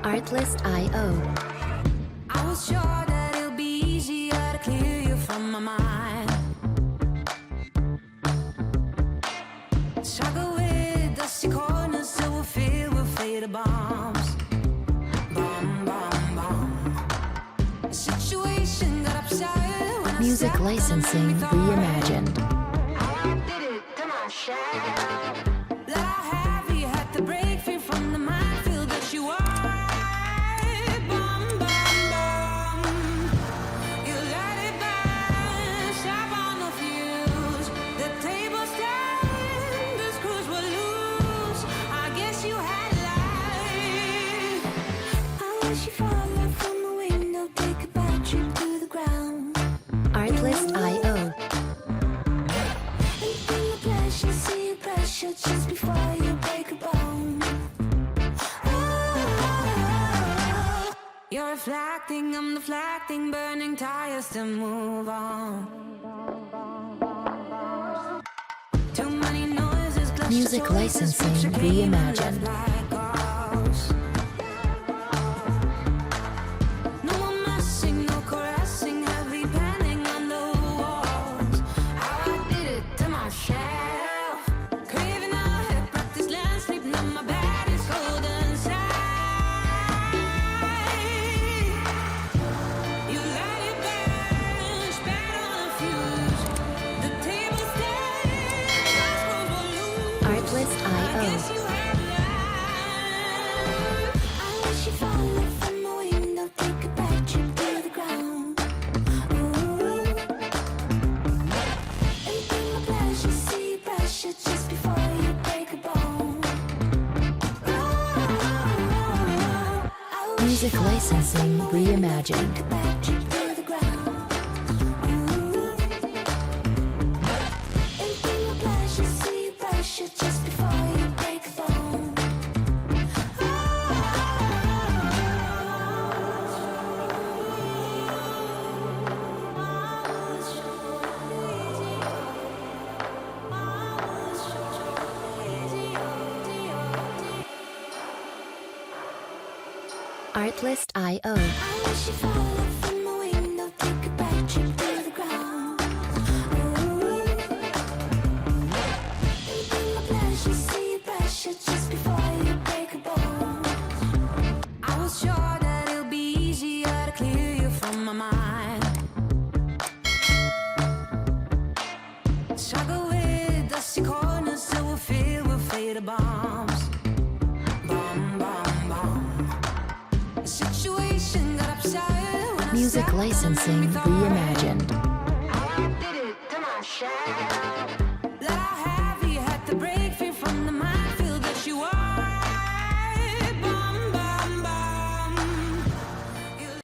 Artlist.io. I was sure that it'll be easier to clear you from my mind. Struggle with dusty corners so we'll fill with faded bombs. Bomb, bomb, bomb. The situation got upset when Music licensing reimagined. I did it to myself. That I have you had to break free from the minefield that you are. Bomb, bomb, bomb. You let it burn, stop on the fuse. The table stand, the screws were loose. I guess you had life. I wish you fall off from the window, take a bad trip to the ground. Artlist.io. See your pressure just before you break a bone. Oh, you're reflecting, I'm deflecting, burning tires to move on. Too many noises, Music licensing reimagined. No more messing, no caressing, heavy panning on the walls. How I did it to myself. Artlist.io. Music licensing reimagined. Just before you break a bone. Artlist.io. I wish you fall off from the window, take a bad trip to the ground. See your pressure just before you break a bone. I was sure that it'll be easier to clear you from my mind. Struggle with dusty corners so we'll fill with faded bombs. Bomb, bomb, bomb. The situation got upset when I Music stepped on licensing enemy thought. reimagined.